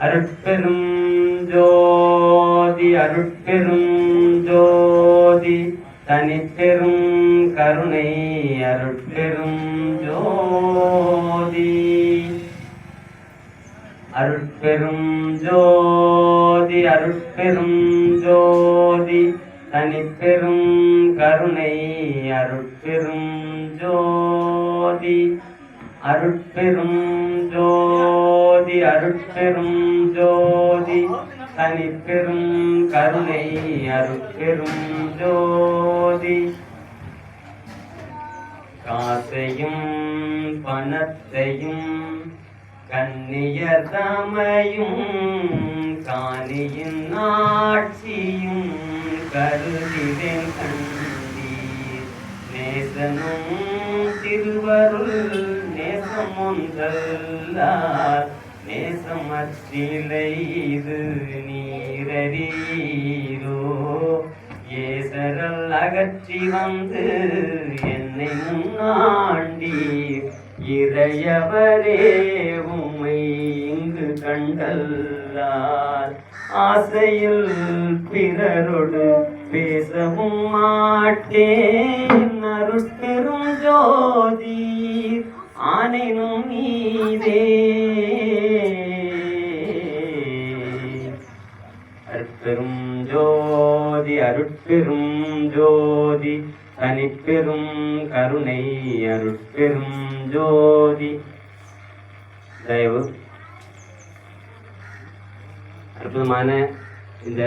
அருட்பெரும் ஜோதி அருட்பெரும் ஜோதி தனிப்பெரும் கருணை அருட்பெரும் ஜோதி அருட்பெரும் ஜோதி அருட்பெரும் ஜோதி தனிப்பெரும் கருணை அருட்பெரும் ஜோதி அருட்பெரும் ஜோதி அருட்பெரும் ஜோதி தனிப்பெரும் கருணை அருட்பெரும் ஜோதி காசையும் பணத்தையும் கண்ணியர் தமையும் காணியின் ஆட்சியும் கருதிவேன் கண்டீர் நேசனும் திருவருள் நேசம் ஒன்றல்லார் நேசமற்றிலை இது நீரீரோ ஏசரல் அகற்றி வந்து என்னை முன்னாண்டீர் இறையவரே உம்மை இங்கு கண்டல்லார் ஆசையில் பிறரோடு பேசவும் மாட்டேன் அருட்பெரும் ஜோதி ஆனினும் நீதே அருட்பெரும் ஜோதி அருட்பெரும் ஜோதி தனிப்பெரும் கருணை அருட்பெரும் ஜோதி. தயவு அற்புதமான இந்த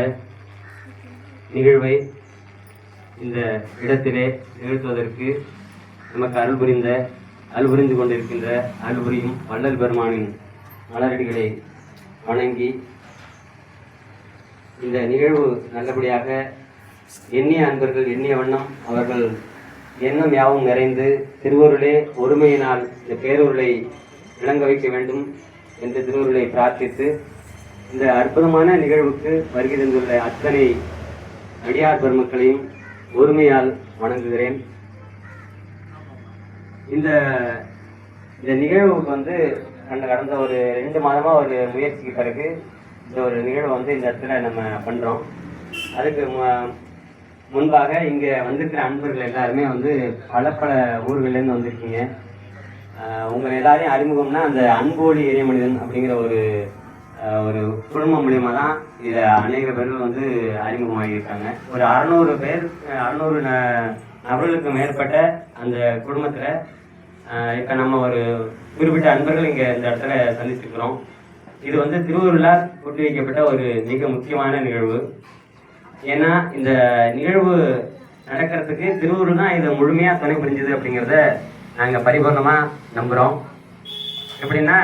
நிகழ்வை இந்த இடத்திலே நிகழ்த்துவதற்கு நமக்கு அருள் புரிந்து கொண்டிருக்கின்ற அருள் புரியும் வள்ளல் பெருமானின் மலரடிகளை வணங்கி இந்த நிகழ்வு நல்லபடியாக எண்ணிய அன்பர்கள் எண்ணிய வண்ணம் அவர்கள் எண்ணம் யாவும் நிறைந்து திருவருளே ஒருமையினால் இந்த பேரொருளை விளங்க வைக்க வேண்டும் என்று திருவருளை பிரார்த்தித்து இந்த அற்புதமான நிகழ்வுக்கு வருகை தந்துள்ள அத்தனை அடியார் பெருமக்களையும் ஒருமையால் வணங்குகிறேன். இந்த நிகழ்வுக்கு கடந்த ஒரு 2 மாதமா ஒரு முயற்சிக்கு பிறகு இந்த ஒரு நிகழ்வை இந்த இடத்துல நம்ம பண்றோம். அதுக்கு முன்பாக இங்க வந்திருக்கிற அன்பர்கள் எல்லாருமே பல ஊர்கள்லேருந்து வந்திருக்கீங்க. உங்களை எல்லாரையும் அறிமுகம்னா அந்த அன்போடி இறைமனிதன் அப்படிங்கிற ஒரு குடும்பம் மூலியமா தான் இதில் அநேக பேர்கள் அறிமுகமாகியிருக்காங்க. ஒரு 600 நபர்களுக்கு மேற்பட்ட அந்த குடும்பத்தில் இப்போ நம்ம ஒரு குறிப்பிட்ட அன்பர்கள் இங்கே இந்த இடத்துல சந்திச்சிருக்கிறோம். இது திருவருளால் கூட்டி வைக்கப்பட்ட ஒரு மிக முக்கியமான நிகழ்வு. ஏன்னா இந்த நிகழ்வு நடக்கிறதுக்கு திருவருள் தான் இதை முழுமையாக துணை புரிஞ்சுது அப்படிங்கிறத நாங்கள் பரிபூர்ணமாக நம்புகிறோம். எப்படின்னா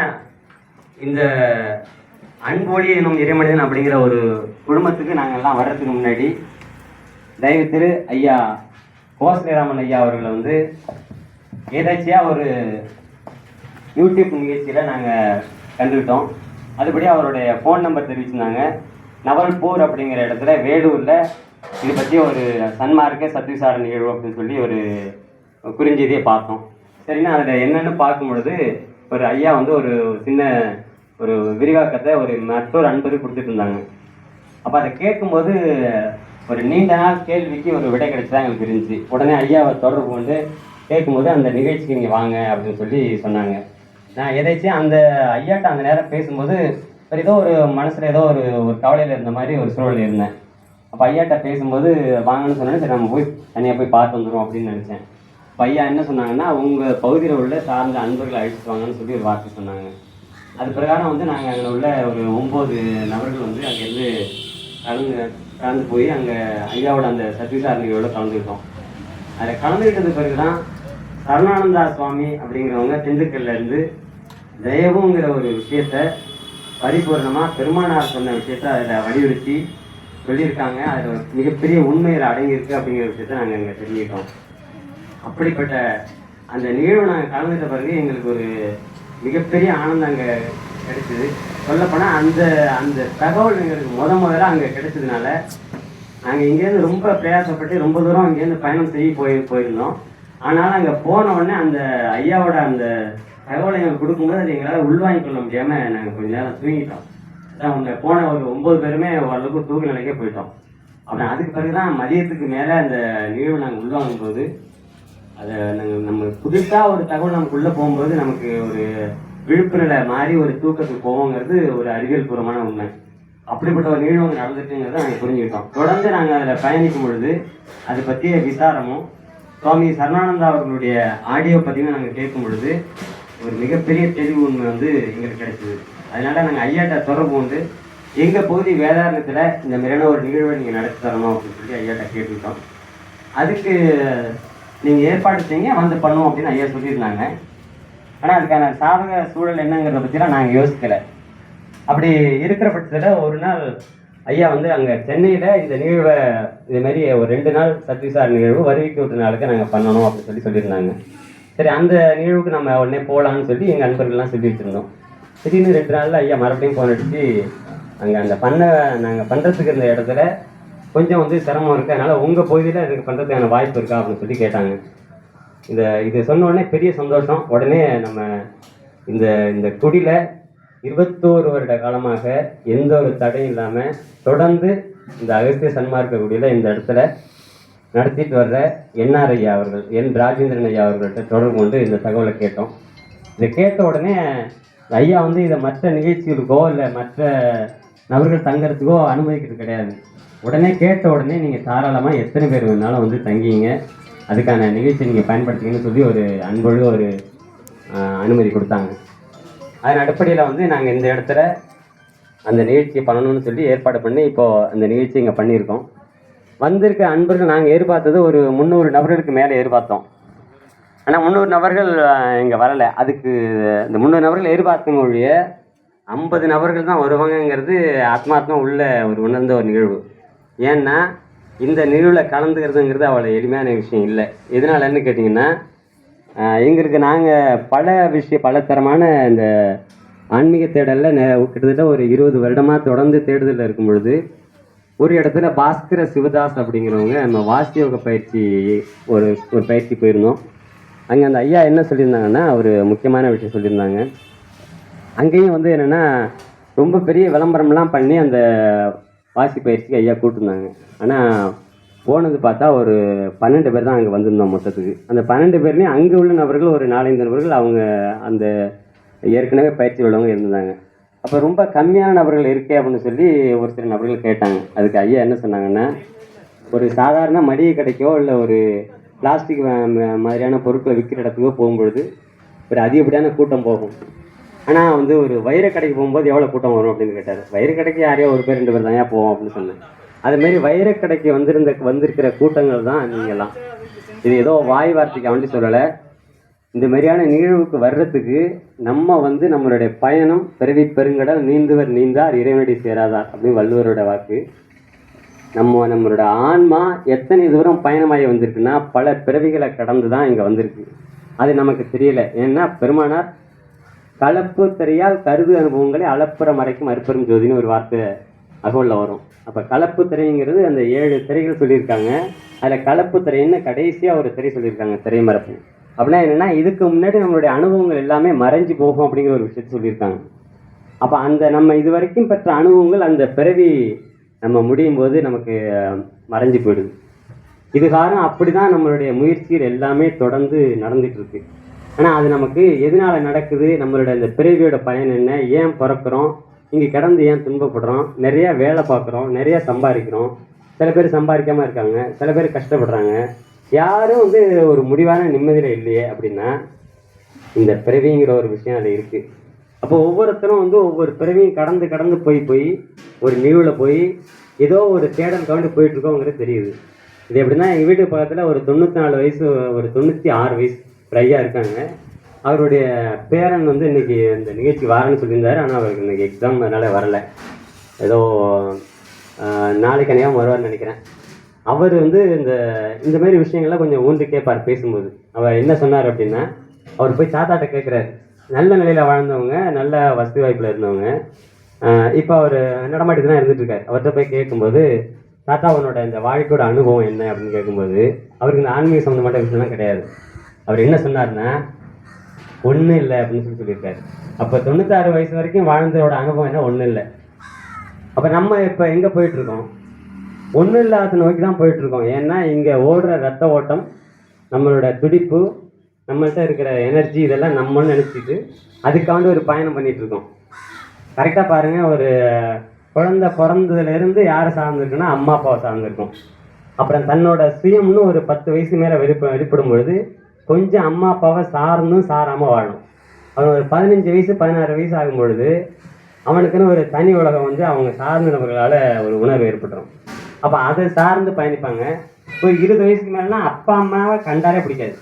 இந்த அன்போடி எனும் இறைமனிதன் அப்படிங்கிற ஒரு குடும்பத்துக்கு நாங்கள் எல்லாம் வர்றதுக்கு முன்னாடி தயவு திரு ஐயா கோஸ்லிராமன் ஐயா அவர்களை ஏதாச்சியாக ஒரு யூடியூப் நிகழ்ச்சியில் நாங்கள் கண்டுக்கிட்டோம். அதுபடி அவருடைய ஃபோன் நம்பர் தெரிவிச்சிருந்தாங்க. நவல்பூர் அப்படிங்கிற இடத்துல வேலூரில் இது பற்றி ஒரு சன்மார்க்க சத்விசார நிகழ்வு அப்படின்னு சொல்லி ஒரு குறிஞ்செய்தியை பார்த்தோம். சரின்னா அதில் என்னென்னு பார்க்கும் பொழுது ஒரு ஐயா ஒரு சின்ன ஒரு விரிவாக்கத்தை மற்றொரு அன்பருக்கு கொடுத்துட்டு இருந்தாங்க. அப்போ அதை கேட்கும்போது ஒரு நீண்ட நாள் கேள்விக்கு ஒரு விடை கிடைச்சதா எங்களுக்கு இருந்துச்சு. உடனே ஐயாவை தொடர்பு கொண்டு கேட்கும்போது அந்த நிகழ்ச்சிக்கு நீங்கள் வாங்க அப்படின்னு சொல்லி சொன்னாங்க. நான் எதாச்சும் அந்த ஐயாட்ட அந்த நேரம் பேசும்போது ஏதோ ஒரு மனசில் ஏதோ ஒரு கவலையில் இருந்த மாதிரி ஒரு சூழல் இருந்தேன். அப்போ ஐயாட்ட பேசும்போது வாங்கன்னு சொன்னேன். சரி நம்ம போய் தனியாக போய் பார்த்து வந்துடும் அப்படின்னு நினச்சேன். இப்போ ஐயா என்ன சொன்னாங்கன்னா உங்கள் பகுதியில் உள்ள சார்ந்த அன்பர்களை அழைச்சிட்டு வாங்கன்னு சொல்லி ஒரு வார்த்தை சொன்னாங்க. அது பிரகாரம் நாங்கள் அங்கே உள்ள ஒரு 9 நபர்கள் அங்கேருந்து கலந்து போய் அங்கே ஐயாவோட அந்த சத்விசார நிகழ்வோட கலந்துக்கிட்டோம். அதில் கலந்துக்கிட்டது பிறகு தான் சரணானந்தா சுவாமி அப்படிங்கிறவங்க திண்டுக்கல்ல இருந்து தயவுங்கிற ஒரு விஷயத்த பரிபூர்ணமாக பெருமானார் சொன்ன விஷயத்த அதில் வலியுறுத்தி சொல்லியிருக்காங்க. அதில் மிகப்பெரிய உண்மையில் அடங்கியிருக்கு அப்படிங்கிற விஷயத்த நாங்கள் இங்கே தெரிஞ்சுக்கிட்டோம். அப்படிப்பட்ட அந்த நிகழ்வு நாங்கள் கலந்துட்ட பிறகு எங்களுக்கு ஒரு மிகப்பெரிய ஆனந்தம் அங்கே கிடைச்சிது. சொல்லப்போனால் அந்த தகவல் எங்களுக்கு முதல்ல அங்கே கிடைச்சதுனால நாங்கள் இங்கேருந்து ரொம்ப பிரயாசப்பட்டு ரொம்ப தூரம் இங்கேருந்து பயணம் செய்ய போயிருந்தோம். ஆனாலும் அங்கே போன உடனே அந்த ஐயாவோட அந்த தகவலை எங்களுக்கு கொடுக்கும்போது அது எங்களால் உள்வாங்கிக் கொள்ள முடியாமல் நாங்கள் கொஞ்ச நேரம் தூங்கிட்டோம். அவங்க போன ஒரு 9 பேருமே ஓரளவுக்கு தூக்க நிலைக்கே போயிட்டோம். அப்புறம் அதுக்கு பிறகுதான் மதியத்துக்கு மேலே அந்த நிகழ்வு நாங்கள் உள்வாங்கும்போது அதை நம்ம புதுசாக ஒரு தகவல் நமக்குள்ளே போகும்போது நமக்கு ஒரு விழுப்புநிலை மாதிரி ஒரு தூக்கத்துக்கு போவோங்கிறது ஒரு அறிவியல் பூர்வமான உண்மை. அப்படிப்பட்ட ஒரு நிகழ்வு நடந்துட்டுங்கிறத நாங்கள் புரிஞ்சுக்கிட்டோம். தொடர்ந்து நாங்கள் அதில் பயணிக்கும் பொழுது அதை பற்றிய விசாரமும் சுவாமி சரணானந்தா அவர்களுடைய ஆடியோ பற்றியும் நாங்கள் கேட்கும் பொழுது ஒரு மிகப்பெரிய தெளிவு உண்மை எங்களுக்கு கிடைச்சிது. அதனால நாங்கள் ஐயாட்ட தொடர்பு கொண்டு எங்கள் பகுதி வேதாரணத்தில் இந்த மாதிரியான ஒரு நிகழ்வை நீங்கள் நடத்தி தரணும் அப்படின்னு சொல்லி ஐயாட்ட கேட்டுக்கிட்டோம். அதுக்கு நீங்கள் ஏற்பாடு செய்யுங்க வந்து பண்ணுவோம் அப்படின்னு ஐயா சொல்லியிருந்தாங்க. ஆனால் அதுக்கான சாதக சூழல் என்னங்கிறத பற்றிலாம் நாங்கள் யோசிக்கலை. அப்படி இருக்கிற பட்சத்தில் ஒரு நாள் ஐயா அங்கே சென்னையில் இந்த நிகழ்வை இதுமாரி ஒரு 2 நாள் சத்விசார் நிகழ்வு வருவிக்கு ஒரு நாளுக்கு நாங்கள் பண்ணணும் அப்படின்னு சொல்லியிருந்தாங்க. சரி, அந்த நிகழ்வுக்கு நம்ம உடனே போகலான்னு சொல்லி எங்கள் நண்பர்கள்லாம் சொல்லி வச்சுருந்தோம். திடீர்னு 2 நாளில் ஐயா மறுபடியும் போன் அடிச்சு அங்கே அந்த நாங்கள் பண்ணுறதுக்கு இருந்த இடத்துல கொஞ்சம் சிரமம் இருக்குது, அதனால் உங்கள் பகுதியில் இதுக்கு பண்ணுறதுக்கான வாய்ப்பு இருக்கா அப்படின்னு சொல்லி கேட்டாங்க. இது சொன்ன உடனே பெரிய சந்தோஷம். உடனே நம்ம இந்த குடியில் 21 வருட காலமாக எந்த ஒரு தடையும் இல்லாமல் தொடர்ந்து இந்த அகஸ்திய சன்மார்க்க குடியில் இந்த இடத்துல நடத்திட்டு வர்ற என்ஆர் ஐயா அவர்கள், ராஜேந்திரன் ஐயா அவர்கள்ட்ட தொடர்பு கொண்டு இந்த தகவலை கேட்டோம். இதை கேட்ட உடனே ஐயா இதை மற்ற நிகழ்ச்சிகளுக்கோ இல்லை மற்ற நபர்கள் தங்கிறதுக்கோ அனுமதிக்கிறது கிடையாது. உடனே கேட்ட உடனே நீங்கள் தாராளமாக எத்தனை பேர் வேணாலும் தங்கிங்க, அதுக்கான நிகழ்ச்சி நீங்கள் பயன்படுத்திங்கன்னு சொல்லி ஒரு அன்பொழு ஒரு அனுமதி கொடுத்தாங்க. அதன் அடிப்படையில் நாங்கள் இந்த இடத்துல அந்த நிகழ்ச்சியை பண்ணணும்னு சொல்லி ஏற்பாடு பண்ணி இப்போது அந்த நிகழ்ச்சி இங்கே பண்ணியிருக்கோம். வந்திருக்க அன்பர்கள் நாங்கள் எதிர்பார்த்தது ஒரு 300 நபர்களுக்கு மேலே எதிர்பார்த்தோம். ஆனால் 300 நபர்கள் இங்கே வரலை. அதுக்கு இந்த 300 நபர்கள் எதிர்பார்த்த மொழிய 50 நபர்கள் தான் வருவாங்கங்கிறது ஆத்மாத்மா உள்ள ஒரு உணர்ந்த ஒரு நிகழ்வு. ஏன்னா இந்த நிகழ்வில் கலந்துக்கிறதுங்கிறது அவ்வளோ எளிமையான விஷயம் இல்லை. எதனாலன்னு கேட்டிங்கன்னா, எங்களுக்கு நாங்கள் பல தரமான இந்த ஆன்மீக தேடலில் கிட்டத்தட்ட ஒரு 20 வருடமாக தொடர்ந்து தேடுதலில் இருக்கும் பொழுது ஒரு இடத்துல பாஸ்கர சிவதாஸ் அப்படிங்கிறவங்க நம்ம வாசியோக பயிற்சி ஒரு பயிற்சி போயிருந்தோம். அங்கே அந்த ஐயா என்ன சொல்லியிருந்தாங்கன்னா, ஒரு முக்கியமான விஷயம் சொல்லியிருந்தாங்க. அங்கேயும் என்னென்னா ரொம்ப பெரிய விளம்பரம்லாம் பண்ணி அந்த வாசி பயிற்சிக்கு ஐயா கூப்பிட்டுருந்தாங்க. ஆனால் போனது பார்த்தா ஒரு 12 பேர் தான் அங்கே வந்திருந்தோம் மொத்தத்துக்கு. அந்த 12 பேர்லேயும் அங்கே உள்ள நபர்கள் ஒரு 4-5 நபர்கள் அவங்க அந்த ஏற்கனவே பயிற்சி உள்ளவங்க இருந்தாங்க. அப்போ ரொம்ப கம்மியான நபர்கள் இருக்கே அப்படின்னு சொல்லி ஒரு சில நபர்கள் கேட்டாங்க. அதுக்கு ஐயா என்ன சொன்னாங்கன்னா, ஒரு சாதாரண மளிகை கடைக்கோ இல்லை ஒரு பிளாஸ்டிக் மாதிரியான பொருட்களை விற்கிற இடத்துக்கோ போகும்பொழுது ஒரு அதிகப்படியான கூட்டம் போகும். ஆனால் ஒரு வைரக்கடைக்கு போகும்போது எவ்வளோ கூட்டம் வரும் அப்படின்னு கேட்டார். வைரக்கடைக்கு யாரையோ ஒரு பேர் 2 பேர் தான் போவோம் அப்படின்னு சொன்னேன். அதுமாரி வைரக்கடைக்கு வந்திருக்கிற கூட்டங்கள் தான் நீங்கள்லாம். இது ஏதோ வாய் வார்த்தைக்கு அவண்டி சொல்லலை. இந்த மாதிரியான நிகழ்வுக்கு வர்றதுக்கு நம்ம நம்மளுடைய பயணம் பிறவி பெருங்கடல் நீந்துவர் நீந்தார் இறைவனடி சேராதார் அப்படின்னு வள்ளுவரோட வாக்கு. நம்மளோட ஆன்மா எத்தனை தூரம் பயணமாகி வந்திருக்குன்னா பல பிறவிகளை கடந்து தான் இங்கே வந்திருக்கு. அது நமக்கு தெரியல. ஏன்னா பெருமானார் கலப்பு திரையால் கருது அனுபவங்களை அளப்புற மறைக்கும் அற்பெரும் ஜோதின்னு ஒரு வார்த்தை அகவலில் வரும். அப்போ கலப்பு திரைங்கிறது அந்த 7 திரைகள் சொல்லியிருக்காங்க. அதில் கலப்பு திரைன்னு கடைசியாக ஒரு திரை சொல்லியிருக்காங்க, திரை மரப்பு. அப்படின்னா என்னென்னா, இதுக்கு முன்னாடி நம்மளுடைய அனுபவங்கள் எல்லாமே மறைஞ்சு போகும் அப்படிங்கிற ஒரு விஷயத்தை சொல்லியிருக்காங்க. அப்போ நம்ம இது வரைக்கும் பெற்ற அனுபவங்கள் அந்த பிறவி நம்ம முடியும் போது நமக்கு மறைஞ்சு போயிடுது. இது காரணம் அப்படி தான் நம்மளுடைய முயற்சிகள் எல்லாமே தொடர்ந்து நடந்துட்டு இருக்கு. ஆனால் அது நமக்கு எதனால் நடக்குது, நம்மளோட இந்த பிறவியோட பயன் என்ன, ஏன் பிறக்கிறோம், இங்கே கிடந்து ஏன் துன்பப்படுறோம், நிறையா வேலை பார்க்குறோம், நிறையா சம்பாதிக்கிறோம், சில பேர் சம்பாதிக்காமல் இருக்காங்க, சில பேர் கஷ்டப்படுறாங்க, யாரும் ஒரு முடிவான நிம்மதியில் இல்லையே அப்படின்னா இந்த பிறவிங்கிற ஒரு விஷயம் அதில் இருக்குது. அப்போ ஒவ்வொருத்தரும் ஒவ்வொரு பிறவியும் கடந்து போய் ஒரு நிகழ்வில் போய் ஏதோ ஒரு தேடல் கவண்டி போயிட்டுருக்கோங்கிறது தெரியுது. இது எப்படின்னா, எங்கள் வீட்டு பக்கத்தில் ஒரு 94 வயசு ஒரு 96 வயசு ஒரு ஐயா இருக்காங்க. அவருடைய பேரன் இன்னைக்கு இந்த நிகழ்ச்சி வரேன்னு சொல்லியிருந்தாரு. ஆனால் அவருக்கு இன்னைக்கு எக்ஸாம் அதனால் வரலை. ஏதோ நாளைக்கு அன்னையாக வருவார்னு நினைக்கிறேன். அவர் இந்த மாதிரி விஷயங்கள்லாம் கொஞ்சம் ஊன்றி கேட்பார் பேசும்போது. அவர் என்ன சொன்னார் அப்படின்னா, அவர் போய் தாத்தாட்ட கேட்குறாரு. நல்ல நிலையில் வாழ்ந்தவங்க, நல்ல வசதி வாய்ப்பில் இருந்தவங்க, இப்போ அவர் நடமாட்டிட்டு தான் இருந்துகிட்ருக்காரு. அவர்கிட்ட போய் கேட்கும்போது, தாத்தா அவனோட இந்த வாழ்க்கையோட அனுபவம் என்ன அப்படின்னு கேட்கும்போது, அவருக்கு இந்த ஆன்மீக சம்மந்தப்பட்ட விஷயம்லாம் கிடையாது. அவர் என்ன சொன்னார்னா, ஒன்றும் இல்லை அப்படின்னு சொல்லியிருக்காரு. அப்போ 96 வயசு வரைக்கும் வாழ்ந்ததோட அனுபவம் என்ன, ஒன்றும் இல்லை. அப்போ நம்ம இப்போ எங்கே போயிட்டுருக்கோம்? ஒன்றும் இல்லாத நோக்கி தான் போயிட்டுருக்கோம். ஏன்னா இங்கே ஓடுற ரத்த ஓட்டம், நம்மளோட துடிப்பு, நம்மள்கிட்ட இருக்கிற எனர்ஜி இதெல்லாம் நம்மன்னு நினச்சிட்டு அதுக்காண்டு ஒரு பயணம் பண்ணிகிட்ருக்கோம். கரெக்டாக பாருங்கள், ஒரு குழந்தை பிறந்ததுலேருந்து யாரை சார்ந்திருக்குன்னா அம்மா அப்பாவை சார்ந்திருக்கும். அப்புறம் தன்னோட சுயம்னு ஒரு 10 வயசு மேலே வெளிப்படும் பொழுது கொஞ்சம் அம்மா அப்பாவை சார்ந்தும் சாராமல் வாழணும். அவன் ஒரு 15 வயசு 16 வயசு ஆகும் பொழுது அவனுக்குன்னு ஒரு தனி உலகம் வந்து அவங்க சார்ந்த நபர்களால் ஒரு உணர்வு ஏற்பட்டுரும். அப்போ அதை சார்ந்து பயணிப்பாங்க. ஒரு 20 வயசுக்கு மேலேனா அப்பா அம்மாவை கண்டாலே பிடிக்காது.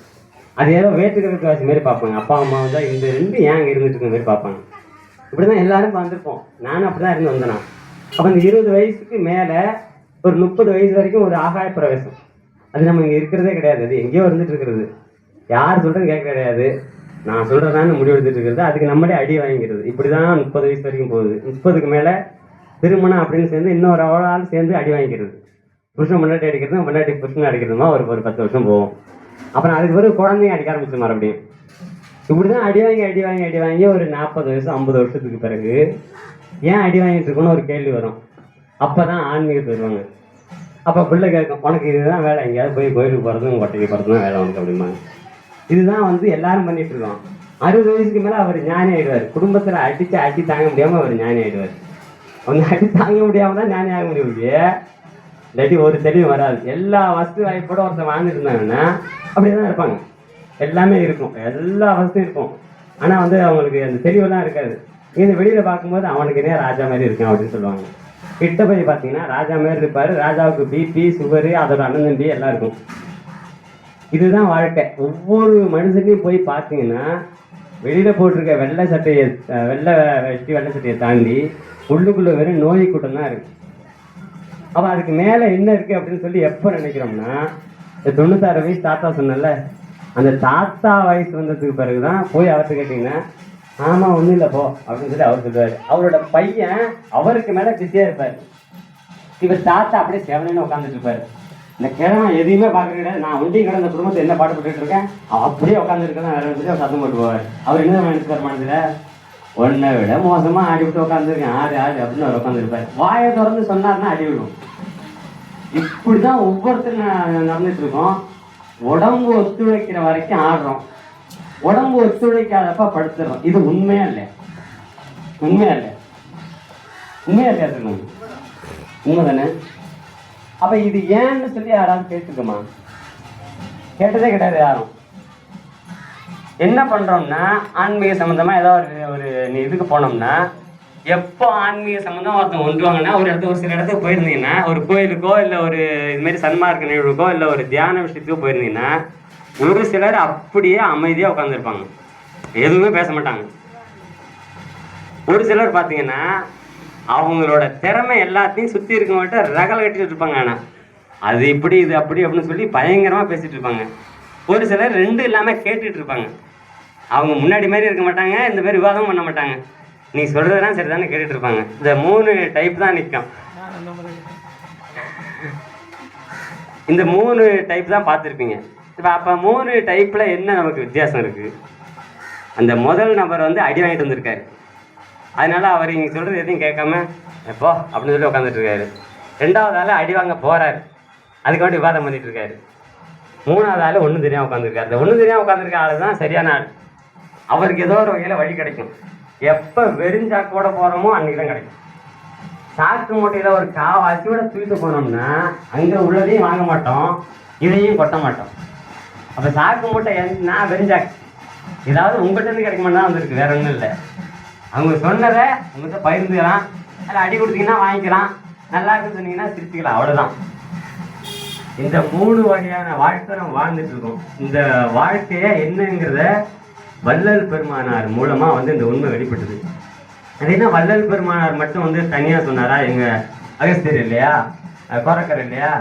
அது ஏதோ வேற்றுக்கிறதுக்கு வாசி மாரி பார்ப்பாங்க. அப்பா அம்மாவை தான் இந்த ரெண்டு ஏன் அங்கே இருந்துட்டு இருக்க மாதிரி பார்ப்பாங்க. இப்படி தான் எல்லாரும் வந்திருப்போம். நானும் அப்படி தான் இருந்து வந்தேனா. அப்போ இந்த 20 வயசுக்கு மேலே ஒரு 30 வயசு வரைக்கும் ஒரு ஆகாய பிரவேசம். அது நம்ம இங்கே இருக்கிறதே கிடையாது. அது எங்கேயோ இருந்துட்டு இருக்கிறது. யார் சொல்கிறது கேட்க கிடையாது. நான் சொல்கிறதான்னு முடிவு எடுத்துட்டு இருக்கிறது. அதுக்கு நம்மளே அடி வாங்கிக்கிறது. இப்படி தான் 30 வயசு வரைக்கும் போகுது. 30க்கு மேலே திருமணம் அப்படின்னு சேர்ந்து இன்னொரு ஆள் சேர்ந்து அடி வாங்கிக்கிறது. புருஷன் முன்னாடி அடிக்கிறதும் முன்னாடி புருஷன் அடிக்கிறதுமா ஒரு 10 வருஷம் போகும். அப்புறம் அதுக்கு பிறகு குழந்தைங்க அடிக்க ஆரம்பிச்சு மறுபடியும். இப்படி தான் அடி வாங்கி ஒரு 40 வயசு 50 வருஷத்துக்கு பிறகு ஏன் அடி வாங்கிட்டு இருக்கோன்னு ஒரு கேள்வி வரும். அப்போ தான் ஆன்மீகத்துக்கு வருவாங்க. அப்போ பிள்ளை கேட்கும், உனக்கு இதுதான் வேலை, எங்கேயாவது போய் கோயிலுக்கு போகிறதும் கொட்டைக்கு போகிறதும் வேலை உனக்கு அப்படிம்பாங்க. இதுதான் வந்து எல்லாரும் பண்ணிட்டு இருக்கோம். 60 வயசுக்கு மேலே அவர் ஞானி ஆகிடுவார். குடும்பத்தில் அடி தாங்க முடியாமல் அவர் ஞானி ஆகிடுவார். அவங்க அடி தாங்க முடியாமல் தான் ஞானி ஆக முடியும். இல்லாட்டி ஒரு தெளிவு வராது. எல்லா வசதி வாய்ப்போட ஒருத்தர் வாழ்ந்துட்டு இருந்தாங்கன்னா அப்படி தான் இருப்பாங்க. எல்லாமே இருக்கும், எல்லா வசதியும் இருக்கும். ஆனால் வந்து அவங்களுக்கு அந்த தெளிவெல்லாம் இருக்காது. இந்த வெளியில் பார்க்கும்போது அவனுக்கு என்ன ராஜா மாதிரி இருக்கும் அப்படின்னு சொல்லுவாங்க. கிட்ட போய் பார்த்தீங்கன்னா ராஜா மாதிரி இருப்பார். ராஜாவுக்கு பிபி சுகரு அதோட அண்ணன் தம்பி எல்லாம் இருக்கும். இதுதான் வாழ்க்கை. ஒவ்வொரு மனுஷனையும் போய் பார்த்தீங்கன்னா வெளியில் போட்டிருக்க வெள்ளை சட்டையை தாண்டி உள்ளுக்குள்ளே வெறும் நோய் கூட்டம் தான் இருக்குது. அப்போ அதுக்கு மேலே என்ன இருக்குது அப்படின்னு சொல்லி எப்போ நினைக்கிறோம்னா, இந்த 96 வயசு தாத்தா சொன்னல, அந்த தாத்தா வயசு வந்ததுக்கு பிறகு தான் போய் அவர்கிட்ட கேட்டிங்கன்னா, ஆமாம் ஒன்றும் இல்லை போ அப்படின்னு சொல்லி அவர் சொல்லுவார். அவரோட பையன் அவருக்கு மேலே பிஸியாக இருப்பார். இவர் தாத்தா அப்படியே செவனேன்னு உட்காந்துட்டு இருப்பார். இந்த கிழமை எதையுமே பார்க்க கிடையாது. நான் ஒண்டியும் கிடந்த குடும்பத்தை என்ன பாடுபட்டு இருக்கேன், அப்படியே உட்காந்துருக்கேன் வேற சொல்லி அவர் சத்தம் போட்டு போவார். அவர் என்ன நினைச்சுப்பார் மனசில், ஒன்றை விட மோசமாக ஆடி விட்டு உட்காந்துருக்கேன், ஆடு அப்படின்னு அவர் உட்காந்துருப்பார். வாயை திறந்து சொன்னார்னா அடி விடும். இப்படிதான் ஒவ்வொருத்தரும் நடந்துட்டு இருக்கோம். உடம்பு ஒத்துழைக்கிற வரைக்கும் ஆடுறோம், உடம்பு ஒத்துழைக்காதப்ப படுத்துறோம். இது உண்மையா இல்லையா? உண்மையா இல்லையா சொல்லுங்க? உண்மைதானே? அப்ப இது ஏன்னு சொல்லி யாராவது கேட்டுக்கோமா? கேட்டதே கிடையாது யாரும். என்ன பண்றோம்னா, ஆன்மீக சம்பந்தமா ஏதாவது ஒரு இதுக்கு போனோம்னா, எப்போ ஆன்மீக சம்பந்தம் ஒருத்தவங்க ஒன்றுவாங்கன்னா, ஒரு சில இடத்துக்கு போயிருந்தீங்கன்னா, ஒரு கோயிலுக்கோ இல்லை ஒரு இதுமாரி சன்மார்க்க நிகழ்வுக்கோ இல்லை ஒரு தியான விஷயத்துக்கோ போயிருந்தீங்கன்னா, ஒரு சிலர் அப்படியே அமைதியாக உட்காந்துருப்பாங்க, எதுவுமே பேச மாட்டாங்க. ஒரு சிலர் பார்த்தீங்கன்னா அவங்களோட திறமை எல்லாத்தையும் சுற்றி இருக்கவங்கள்ட்ட ரகலை கட்டிட்டு இருப்பாங்க. ஆனால் அது இப்படி இது அப்படி அப்படின்னு சொல்லி பயங்கரமாக பேசிகிட்டு இருப்பாங்க. ஒரு சிலர் ரெண்டும் இல்லாமல் கேட்டுட்டு இருப்பாங்க. அவங்க முன்னாடி மாதிரி இருக்க மாட்டாங்க, இந்த மாதிரி விவாதமும் பண்ண மாட்டாங்க. நீ சொல்கிறதெல்லாம் சரி தானே கேட்டுட்டு இருப்பாங்க. இந்த 3 டைப் தான் நிற்கும். இந்த 3 டைப் தான் பார்த்துருப்பீங்க. இப்போ அப்போ 3 டைப்பில் என்ன நமக்கு வித்தியாசம் இருக்குது? அந்த முதல் நபர் வந்து அடி வாங்கிட்டு வந்திருக்காரு. அதனால அவர் இங்கே சொல்கிறது எதையும் கேட்காம எப்போ அப்படின்னு சொல்லி உட்காந்துட்டு இருக்காரு. 2வது ஆள் அடி வாங்க போகிறாரு, அதுக்கு வேண்டி விவாதம் பண்ணிட்டு இருக்காரு. 3வது ஆள் ஒன்றும் தெரியாமல் உட்காந்துருக்காரு. அந்த ஒன்றும் தெரியாமல் உட்காந்துருக்க ஆள் தான் சரியான ஆள். அவருக்கு ஏதோ ஒரு வகையில் வழி கிடைக்கும். எப்போ வெறிஞ்சாக்கோட போகிறோமோ அன்றைக்கி தான் கிடைக்கும். சாக்கு மூட்டையில் ஒரு காவாசியோட தூக்கிட்டு போனோம்னா அங்கே உள்ளதையும் வாங்க மாட்டோம், இதையும் கொட்ட மாட்டோம். அப்போ சாக்கு மூட்டை நான் வெறிஞ்சாக்கு ஏதாவது உங்கள்கிட்ட கிடைக்குமான்னு தான் வந்துருக்கு, வேற ஒன்றும் இல்லை. அவங்க சொன்னதை உங்கள்கிட்ட பகிர்ந்துக்கலாம், அதில் அடி கொடுத்தீங்கன்னா வாங்கிக்கலாம், நல்லா இருக்குன்னு சொன்னீங்கன்னா சிரிச்சுக்கலாம், அவ்வளோதான். இந்த 3 வகையான வாழ்க்கை நம்ம வாழ்ந்துட்டு இருக்கோம். இந்த வாழ்க்கையை என்னங்கிறத வள்ளல் பெருமானார் மூலமாக வந்து இந்த உண்மை வெளிப்பட்டது. அது என்ன, வள்ளல் பெருமானார் மட்டும் வந்து தனியாக சொன்னாரா? எங்கள் அகஸ்தியர் இல்லையா, கோரக்கர் இல்லையா,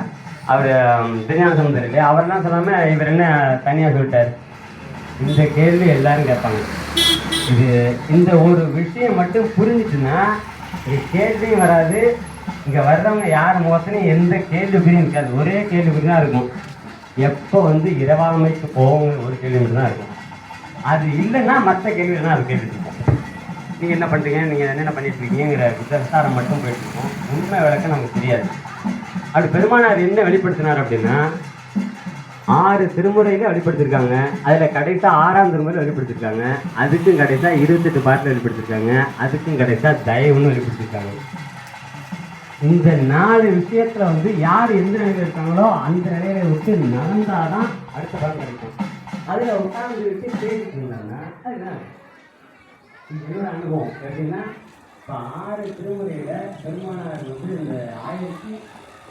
அவர் திருஞான சம்பந்தர் இல்லையா, அவரெல்லாம் சொல்லாமல் இவர் என்ன தனியாக சொல்லிட்டார்? இந்த கேள்வி எல்லாரும் கேட்பாங்க. இந்த ஒரு விஷயம் மட்டும் புரிஞ்சிச்சுன்னா இங்கே கேள்வியும் வராது, இங்கே வர்றவங்க யார் முகத்துலையும் எந்த கேள்விக்குறியும் இருக்காது. ஒரே கேள்விக்குறி தான் இருக்கும். எப்போ வந்து இரவாமைக்கு போவோங்க ஒரு கேள்வி மட்டும் தான் இருக்கும். அது இல்லைன்னா மற்ற கேள்வி தான் அது கேட்டுருக்கோம். நீங்கள் என்ன பண்ணுறீங்க, நீங்கள் என்னென்ன பண்ணிட்டு இருக்கீங்கிற விசாரம் மட்டும் போயிட்டு இருக்கோம். உண்மை விளக்கம் நமக்கு தெரியாது. அப்படி பெருமானார் என்ன வெளிப்படுத்தினார் அப்படின்னா 6 திருமுறையில வெளிப்படுத்திருக்காங்க. அதில் கடைசியாக 6ஆம் திருமுறையில் வெளிப்படுத்திருக்காங்க. அதுக்கும் கடைசியாக 28 பாட்டில் வெளிப்படுத்திருக்காங்க. அதுக்கும் கடைசியாக தயவுன்னு வெளிப்படுத்திருக்காங்க. இந்த 4 விஷயத்துல வந்து யார் எந்த நிலையில இருக்காங்களோ அந்த நிலையில விட்டு நடந்தாதான் அடுத்த பலன் கிடைக்கும். அதில் உட்கார்ந்து வச்சு பேசிட்டு இருந்தாங்கன்னா அதுதான் இது அனுபவம் எப்படின்னா, இப்போ 6 திருமுறையில பெருமானார் வந்து இந்த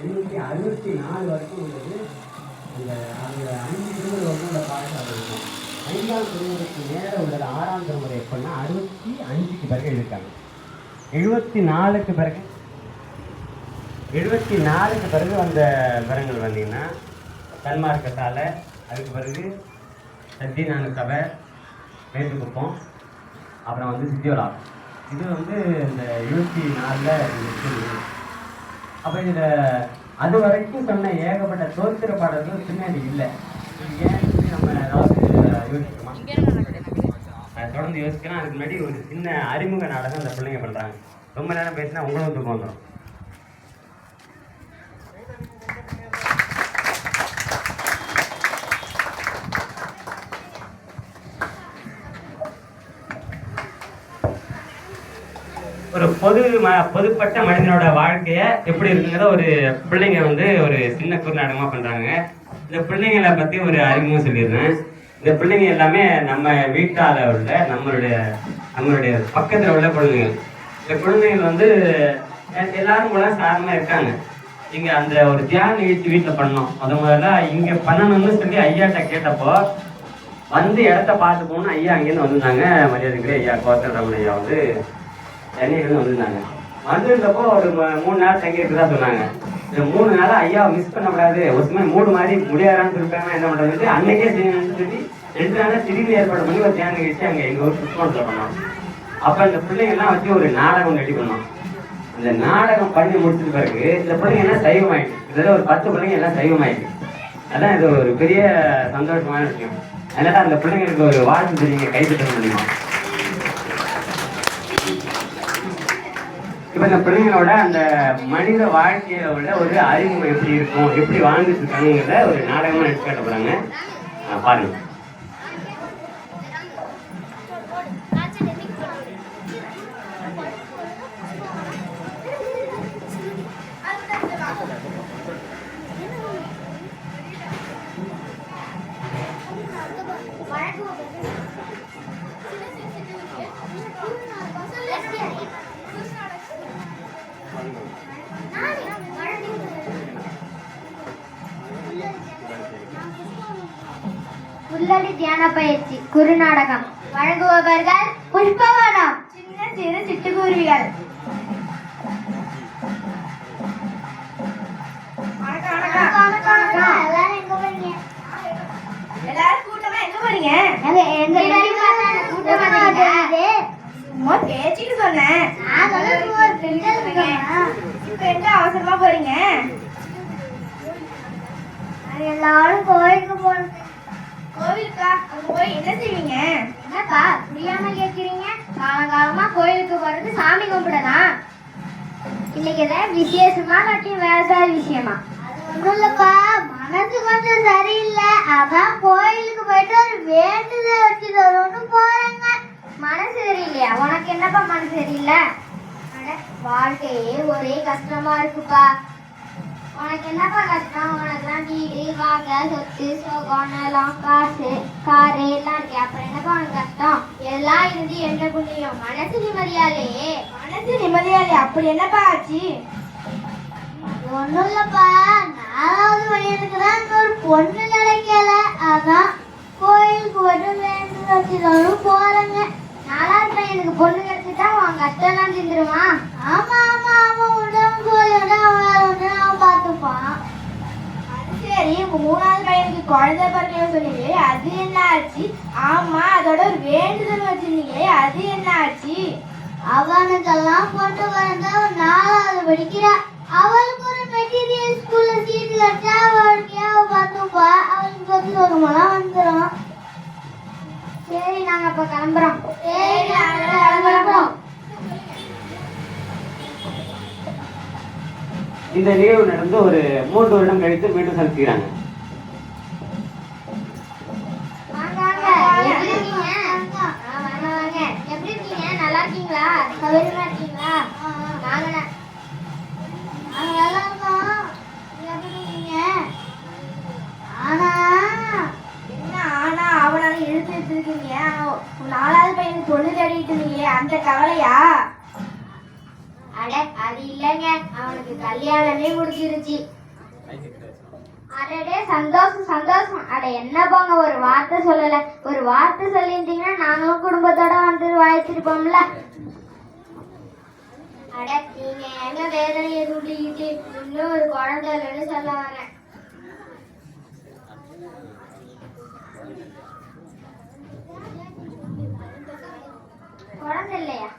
1864 வரைக்கும் உள்ளது. அந்த 5 திருமுறை வந்து அந்த பாடசாலை இருக்கும். 5ஆம் திருமுறைக்கு நேரம் உள்ளது 6ஆம் திருமுறை எப்படின்னா 65க்கு பிறகு எழுதியிருக்காங்க. 74க்கு பிறகு 74க்கு பிறகு வந்த விவரங்கள் வந்தீங்கன்னா சன்மார்க்கத்தால், அதுக்கு பிறகு சத்தியஞான சபை, மேட்டுக்குப்பம், அப்புறம் வந்து சித்தியோலா. இது வந்து இந்த 74ல். அப்போ இதில் அது வரைக்கும் சொன்ன ஏகப்பட்ட தோத்திர பாடல்கள் பின்னாடி இல்லை. ஏன் நம்ம ஏதாவது யோசிக்கணுமா? தொடர்ந்து யோசிக்கலாம். அதுக்கு முன்னாடி ஒரு சின்ன அறிமுக நாடகம் அந்த பிள்ளைங்க பண்ணுறாங்க. ரொம்ப நேரம் பேசினா உங்களும் தூக்கம் வந்துடும். ஒரு பொதுப்பட்ட மனிதனோட வாழ்க்கைய எப்படி இருக்குங்கிறத ஒரு பிள்ளைங்க வந்து ஒரு சின்ன குறுநாடகமா பண்றாங்க. இந்த பிள்ளைங்களை பத்தி ஒரு அறிமுகம் சொல்லிடுறேன். இந்த பிள்ளைங்க எல்லாமே நம்ம வீட்டால உள்ள நம்மளுடைய பக்கத்துல உள்ள குழந்தைகள். இந்த குழந்தைகள் வந்து எல்லாரும் கூட சாதாரணமா இருக்காங்க. இங்க அந்த ஒரு தியான நிகழ்ச்சி வீட்டுல பண்ணோம். முதல்ல இங்க பண்ணணும்னு சொல்லி ஐயாட்ட கேட்டப்போ வந்து இடத்த பார்த்து போகணும். ஐயா அங்கேருந்து வந்திருந்தாங்க. மரியாதைக்குரிய ஐயா கோத்தல் ரமண ஐயா வந்து சென்னையிலேருந்து வந்திருந்தாங்க. வந்திருந்தப்போ ஒரு 3 நாள் தங்கியிருக்குதா சொன்னாங்க. இந்த 3 நாளாக ஐயாவை மிஸ் பண்ணக்கூடாது, ஒரு சமயம் மூடு மாதிரி முடியாதான்னு சொல்லிட்டாங்கன்னா என்ன பண்ணுறது, அன்னைக்கே செய்யணும்னு சொல்லி 2 நாளாக திடீர்னு ஏற்பாடு பண்ணி ஒரு தியான நிகழ்ச்சி அங்கே எங்கள் ஊர் சுற்றுமணத்தில் பண்ணோம். அப்போ இந்த பிள்ளைங்கள்லாம் வச்சு ஒரு நாடகம் ரெடி பண்ணோம். அந்த நாடகம் பண்ணி முடிச்சது பிறகு இந்த பிள்ளைங்க எல்லாம் சைவமாயிட்டு, இதில் ஒரு 10 பிள்ளைங்க எல்லாம் சைவமாயிட்டு. அதான் இது ஒரு பெரிய சந்தோஷமான விஷயம். அதனால அந்த பிள்ளைங்களுக்கு ஒரு வாழ்த்து தெரியுங்க, கைப்பற்ற முடியுமா? இப்ப இந்த பிள்ளைங்களோட அந்த மனித வாழ்க்கையில உள்ள ஒரு அறிமுகம் எப்படி இருக்கும், எப்படி வாழ்ந்துட்டு இருக்காங்கிறத ஒரு நாடகமா எடுத்து காட்ட போறாங்க. பாருங்க. புல்லடி தியான பயிற்சி குறுநாடகம். வழங்குபவர்கள் புஷ்பவனம், சின்ன சிறு சிட்டுக்குருவிகள். எல்லாரும் கூட்டமா எங்க போறீங்க? சும்மா பேச்சுக்கு சொன்னேன். இப்ப எங்க அவசரமா போறீங்க? எல்லாரும் கோயிலுக்கு போறோம். கோவிலுக்கா? அங்க போய் என்ன செய்வீங்க? என்னப்பா புரியாம கேட்கிறீங்க? காலங்காலமா கோயிலுக்கு போறது சாமி கும்பிடலாம். இன்னைக்கு ஏதாவது விசேஷமா இல்லாட்டி வேற ஏதாவது விஷயமா? அது ஒண்ணும் இல்லப்பா, மனசு கொஞ்சம் சரியில்லை, அதான் கோயிலுக்கு போயிட்டு ஒரு வேண்டுதல் வச்சுட்டு வரும்னு போறேங்க. மனசு சரியில்லையா? உனக்கு என்னப்பா மனசு சரியில்லை? வாழ்க்கையே ஒரே கஷ்டமா இருக்குப்பா. உனக்கு என்னப்பா கஷ்டம்? உனக்குலாம் வீடு வாங்க சொத்து சோகம் நிலம் காசு காரு எல்லாம் இருக்கு. அப்புறம் என்னப்பா உனக்கு கஷ்டம்? எல்லாம் இருந்து என்ன புண்ணியம்? மனசு நிம்மதியாலே. மனசு நிம்மதியாலே? அப்படி என்னப்பா ஆச்சு? அது ஒண்ணும் இல்லப்பா, 4வது பையனுக்கு தான் இன்னொரு பொண்ணு கிடைக்கல, அதான் கோயிலுக்கு போட்டு வேண்டுதல் போறேங்க. 4வது பையனுக்கு பொண்ணு கிடைச்சிட்டா உன் கஷ்டம் எல்லாம் தீந்துருமா? ஆமா ஆமா ஆமா, உடம்பு போயோட அவன் பார்த்துப்பான். அது சரி, உங்க 3வது பையனுக்கு குழந்தை பிறக்கணும் சொன்னீங்க, அது என்ன ஆச்சு? ஆமா, அதோட ஒரு வேண்டுதல் வச்சிருந்தீங்க, அது என்ன ஆச்சு? அவனுக்கெல்லாம் பொண்ணு பிறந்த 4வது படிக்கிறா. அவளுக்கு ஒரு மெட்டீரியல் ஸ்கூல்ல சீட்டு கிடைச்சா அவளுக்கு பார்த்துப்பா. அவளுக்கு பத்தி வருமானம் வந்துடும். சரி, நாங்க அப்ப கிளம்புறோம். சரி, நாங்க கிளம்புறோம். இந்த நிகழ்வு நடந்து ஒரு 3 வருடம் கழித்து மீண்டும் சந்திக்கிறாங்க. நல்லா இருக்கீங்களா? சௌகரியமா இருக்கீங்களா? நாங்க நல்லா இருக்கோம். எப்படி இருக்கீங்க? ஆனா என்ன ஆனா அவனால இழுத்து வச்சிருக்கீங்க. 4வது பையனுக்கு பொண்ணு தேடிட்டு இருந்தீங்களே, அந்த கவலையா? அட அது இல்லைங்க, அவனுக்கு கல்யாணமே முடிஞ்சிருச்சு. அடடே சந்தோஷம் சந்தோஷம். அட என்ன போங்க, ஒரு வார்த்தை சொல்லல. ஒரு வார்த்தை சொல்லியிருந்தீங்கன்னா நாங்களும் குடும்பத்தோட வந்து வாழ்த்திருப்போம்ல. அட நீங்க எங்க வேதனையை தூண்டிக்கிட்டு இன்னும் ஒரு குழந்தை இல்லைன்னு சொல்ல வரேன். குழந்தை இல்லையா?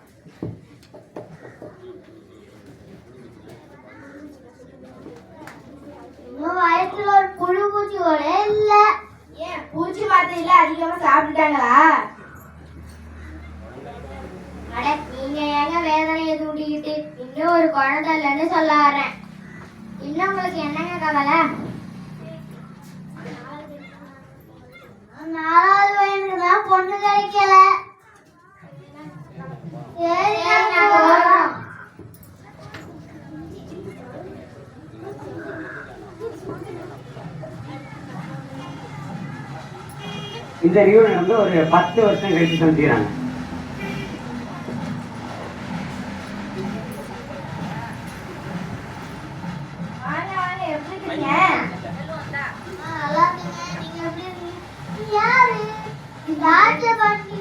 இன்னும் வயசுல ஒரு புழு பூச்சி கூட இல்ல. ஏன் பூச்சி மாத்திரையில அதிகமா சாப்பிட்டுட்டாங்களா? அட நீங்க ஏங்க வேதனையை தூண்டிக்கிட்டு இன்னும் ஒரு குழந்தை இல்லைன்னு சொல்ல வரேன். இன்னும் உங்களுக்கு என்னங்க கவலை? 4வது பையனுக்கு தான் பொண்ணு கிடைக்கல. சரி போறோம். இந்த நிகழ்வு நடந்து ஒரு 10 வருஷம் கழிச்சு சந்திக்கிறாங்க. எப்படி இருக்கீங்க? நல்லா இருக்கீங்க. நீங்க எப்படி இருக்கீங்க? யாரு? ராஜபாண்டி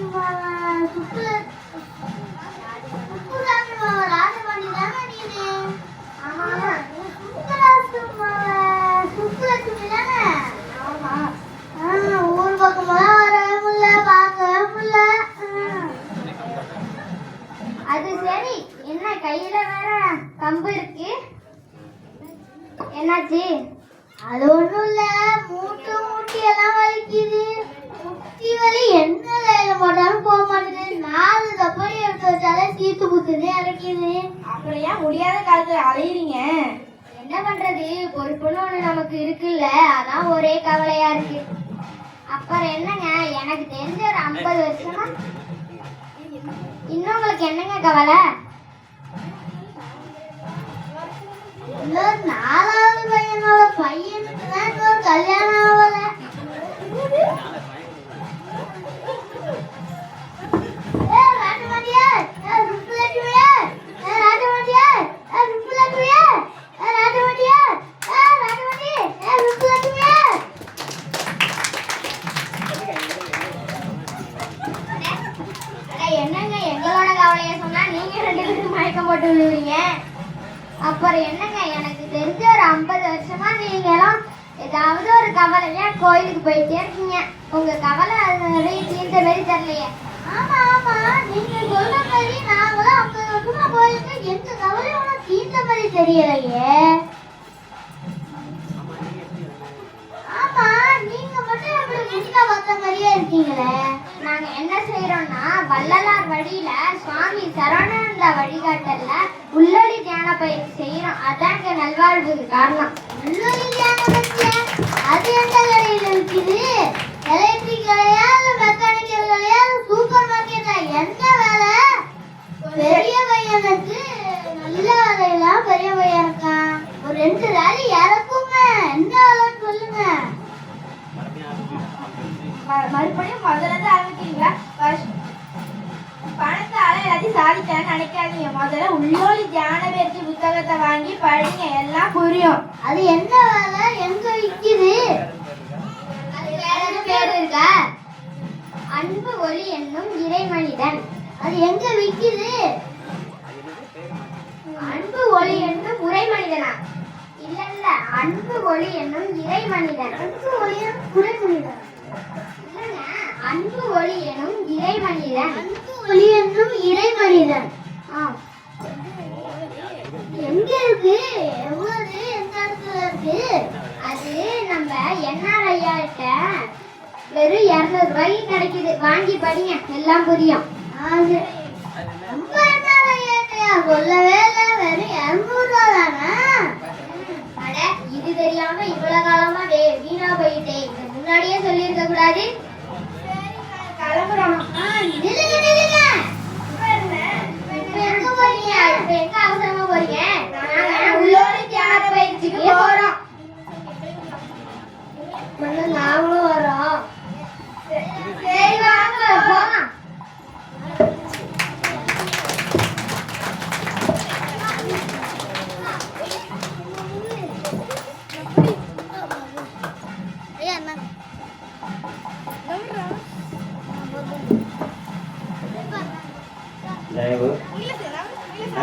ராஜபாண்டி தானே நீங்க? ஆமா. சுப்புலட்சுமி தானே? ஆமா. ஊர் பக்கமெல்லாம் வரவே முடியல, பார்க்கவே முடியல. அது சரி, என்ன கையில வேற கம்பு இருக்கு, என்னாச்சு? அது ஒண்ணும் இல்ல, மூட்டி எல்லாம் வலிக்குது. முட்டி வலி என்ன கையில போட்டாலும் போக மாட்டேங்குது. 4 தப்படி எடுத்து வச்சாலே சீத்து புத்துது இறக்கிது. அப்புறம் ஏன் முடியாத காலத்துல அலையிறீங்க? என்ன பண்றது, பொறுப்புன்னு ஒண்ணு நமக்கு இருக்குல்ல, அதான் ஒரே கவலையா இருக்கு. அப்புறம் என்னங்க, எனக்கு தெரிஞ்ச ஒரு 50 வருஷமா இன்னும் உங்களுக்கு என்னங்க கவலை? இன்னொரு 4வது பையனோட பையனுக்கு தான் இன்னொரு கல்யாணம் ஆகல. என்னங்க எங்களோட கவலைய சொன்னா நீங்க 2 பேரும் மயக்கம் போட்டு விழுவீங்க. அப்புறம் என்னங்க, எனக்கு தெரிஞ்ச ஒரு 50 வருஷமா நீங்க எல்லாம் ஏதாவது ஒரு கவலையா கோயிலுக்கு போயிட்டே இருக்கீங்க. உங்க கவலை அது தீர்ந்த மாதிரி தெரியலையே. ஆமா ஆமா, நீங்க சொல்ற மாதிரி நாங்களும் 50 வருஷமா கோயிலுக்கு எந்த கவலையும் தீர்ந்த மாதிரி தெரியலையே. ஆமா, நீங்க மட்டும் எப்படி முன்ன பார்த்த மாதிரியே இருக்கீங்களே. நாங்க என்ன செய்யறோம்னா, வள்ளலார் வழியில சுவாமி சரவணானந்த வழிகாட்டல்ல உள்ளொளி தியான பயிற்சி செய்யறோம். அதான் எங்க நல்வாழ்வுக்கு காரணம். உள்ளொளி தியான பயிற்சி அது எந்த கடையில இருக்குது? எலக்ட்ரிக் கடையா இல்ல மெக்கானிக்கல் கடையா இல்ல சூப்பர் மார்க்கெட்டா? என்ன வேலை? பெரிய பையனுக்கு நல்ல வேலையெல்லாம் பெரிய பையன் இருக்கான். ஒரு 2 ராலி இறக்குங்க. என்ன வேலைன்னு சொல்லுங்க. மறுபடியும் முதல்ல தான் ஆரம்பிக்கிறீங்களா? பணத்தால எல்லாத்தையும் சாதித்தேன்னு நினைக்காதீங்க. முதல்ல உள்ளொளி தியான பயிற்சி புத்தகத்தை வாங்கி படிங்க, எல்லாம் புரியும். அது என்ன வேலை, எங்க விக்குது? அது வேற பேர் இருக்கா? அன்பு ஒளி என்னும் இறைமனிதன். அது எங்க விக்குது? அன்பு ஒளி என்னும் உரைமனிதனா? இல்ல இல்ல, அன்பு ஒளி என்னும் இறைமனிதன். அன்பு ஒளி என்னும் உரைமனிதன் இல்லங்க, அன்பு ஒளி என்னும் இறைமனிதன். அன்பு ஒளி என்னும் இறைமனிதன். எங்க இருக்கு? எவ்வளவு எந்த இடத்துல இருக்கு? அது நம்ம என்ஆர் ஐயா கிட்ட வெறும் 200 ரூபாய்க்கு கிடைக்குது. வாங்கி படிங்க, எல்லாம் புரியும். ரொம்ப என்ஆர் ஐயா சொல்லவே இல்லை, வெறும் 200 ரூபா தானே.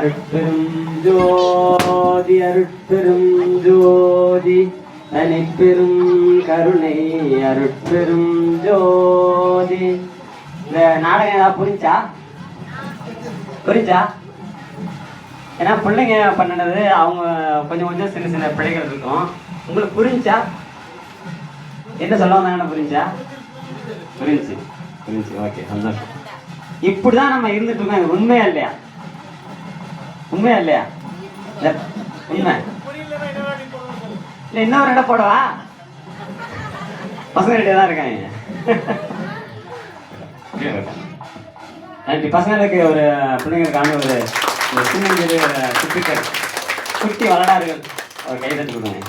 அருட்பெரும் ஜோதி அருட்பெரும் ஜோதி தனிப்பெரும் கருணை அருட்பெரும் ஜோதி. இந்த நாடகம் ஏதாவது புரிஞ்சா? ஏன்னா பிள்ளைங்க பண்ணினது அவங்க கொஞ்சம் கொஞ்சம் சின்ன சின்ன பிள்ளைகள் இருக்கும். உங்களுக்கு புரிஞ்சா? என்ன சொல்ல வந்தாங்கன்னு புரிஞ்சு. ஓகே, சந்தோஷம். இப்படிதான் நம்ம இருந்துட்டு இருக்கோம். இது உண்மையா இல்லையா? உண்மை இல்லை, இன்னொரு இடம் போடவா? பசங்க ரெடியா தான் இருக்காங்க. பசங்களுக்கு ஒரு பிள்ளைங்களுக்கான ஒரு சின்ன குட்டி வளடார்கள் ஒரு கைதட்டு கொடுங்க.